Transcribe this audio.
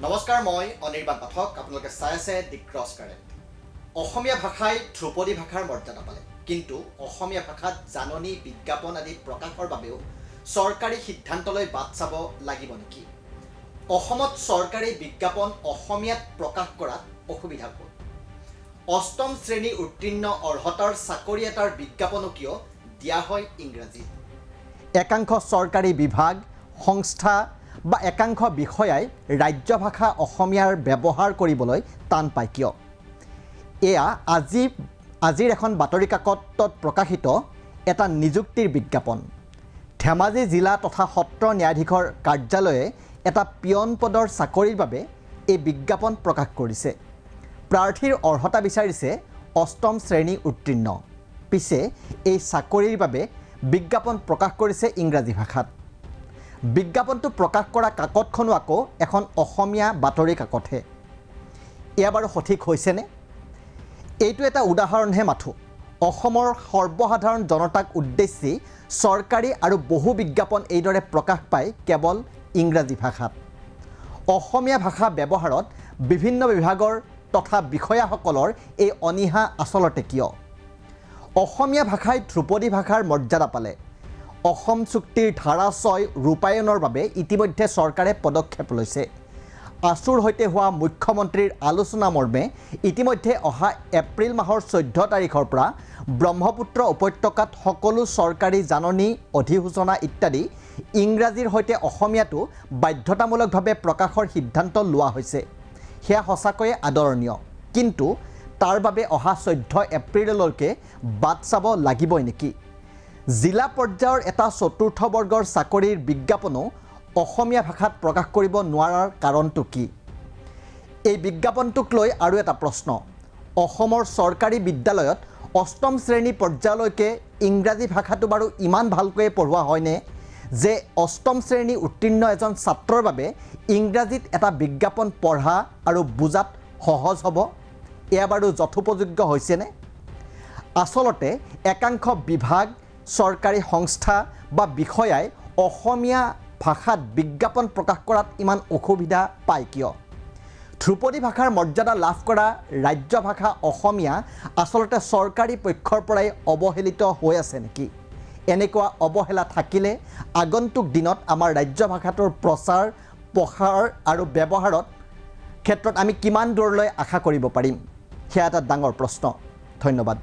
নমস্কাৰ, মই অনিৰ্বাণ পাঠক। আপোনালোকে চাই আছে দি ক্ৰছ কাৰেণ্ট। অসমীয়া ভাষাই ধ্ৰুপদী ভাষাৰ মৰ্যাদা পালে, কিন্তু অসমীয়া ভাষাত জাননী, বিজ্ঞাপন আদি প্ৰকাশৰ বাবেও চৰকাৰী সিদ্ধান্তলৈ বাট চাব লাগিব নেকি? অসমত চৰকাৰী বিজ্ঞাপন অসমীয়াত প্ৰকাশ কৰাত অসুবিধা ক'ত? অষ্টম শ্ৰেণী উত্তীৰ্ণ অৰ্হতাৰ চাকৰি এটাৰ বিজ্ঞাপনো কিয় দিয়া হয় ইংৰাজীত? একাংশ চৰকাৰী বিভাগ, সংস্থা বা একাংশ বিষয়াই ৰাজ্য ভাষা অসমীয়াৰ ব্যৱহাৰ কৰিবলৈ টান পায় কিয়? এয়া আজিৰ এখন বাতৰি কাকতত প্ৰকাশিত এটা নিযুক্তিৰ বিজ্ঞাপন। ধেমাজি জিলা তথা সত্ৰ ন্যায়াধীশৰ কাৰ্যালয়ে এটা পিয়ন পদৰ চাকৰিৰ বাবে এই বিজ্ঞাপন প্ৰকাশ কৰিছে। প্ৰাৰ্থীৰ অৰ্হতা বিচাৰিছে অষ্টম শ্ৰেণী উত্তীৰ্ণ। পিছে এই চাকৰিৰ বাবে বিজ্ঞাপন প্ৰকাশ কৰিছে ইংৰাজী ভাষাত। বিজ্ঞাপনটো প্ৰকাশ কৰা কাকতখনো আকৌ এখন অসমীয়া বাতৰি কাকতহে। এয়া বাৰু সঠিক হৈছেনে? এইটো এটা উদাহৰণহে মাথো। অসমৰ সৰ্বসাধাৰণ জনতাক উদ্দেশ্যি চৰকাৰী আৰু বহু বিজ্ঞাপন এইদৰে প্ৰকাশ পায় কেৱল ইংৰাজী ভাষাত। অসমীয়া ভাষা ব্যৱহাৰত বিভিন্ন বিভাগৰ তথা বিষয়াসকলৰ এই অনীহা আচলতে কিয়? অসমীয়া ভাষাই ধ্ৰুপদী ভাষাৰ মৰ্যাদা পালে। অসম চুক্তিৰ ধাৰা ৬ ৰূপায়ণৰ বাবে ইতিমধ্যে চৰকাৰে পদক্ষেপ লৈছে। আছুৰ সৈতে হোৱা মুখ্যমন্ত্ৰীৰ আলোচনা মৰ্মে ইতিমধ্যে অহা এপ্ৰিল মাহৰ 14 তাৰিখৰ পৰা ব্ৰহ্মপুত্ৰ উপত্যকাত সকলো চৰকাৰী জাননী, অধিসূচনা ইত্যাদি ইংৰাজীৰ সৈতে অসমীয়াটো বাধ্যতামূলকভাৱে প্ৰকাশৰ সিদ্ধান্ত লোৱা হৈছে। সেয়া সঁচাকৈয়ে আদৰণীয়, কিন্তু তাৰ বাবে অহা 14 এপ্ৰিললৈকে বাট চাব লাগিবই নেকি? জিলা পৰ্যায়ৰ এটা চতুৰ্থ বৰ্গৰ চাকৰিৰ বিজ্ঞাপনো অসমীয়া ভাষাত প্ৰকাশ কৰিব নোৱাৰাৰ কাৰণটো কি? এই বিজ্ঞাপনটোক লৈ আৰু এটা প্ৰশ্ন। অসমৰ চৰকাৰী বিদ্যালয়ত অষ্টম শ্ৰেণী পৰ্যায়লৈকে ইংৰাজী ভাষাটো বাৰু ইমান ভালকৈয়ে পঢ়োৱা হয়নে যে অষ্টম শ্ৰেণী উত্তীৰ্ণ এজন ছাত্ৰৰ বাবে ইংৰাজীত এটা বিজ্ঞাপন পঢ়া আৰু বুজাত সহজ হ'ব? এয়া বাৰু যথোপযোগ্য হৈছেনে? আচলতে একাংশ বিভাগ, চৰকাৰী সংস্থা বা বিষয়াই অসমীয়া ভাষাত বিজ্ঞাপন প্ৰকাশ কৰাত ইমান অসুবিধা পায় কিয়? ধ্ৰুপদী ভাষাৰ মৰ্যাদা লাভ কৰা ৰাজ্য ভাষা অসমীয়া আচলতে চৰকাৰী পক্ষৰ পৰাই অৱহেলিত হৈ আছে নেকি? এনেকুৱা অৱহেলা থাকিলে আগন্তুক দিনত আমাৰ ৰাজ্য ভাষাটোৰ প্ৰচাৰ, প্ৰসাৰ আৰু ব্যৱহাৰৰ ক্ষেত্ৰত আমি কিমান দূৰলৈ আশা কৰিব পাৰিম? সেয়া এটা ডাঙৰ প্ৰশ্ন। ধন্যবাদ।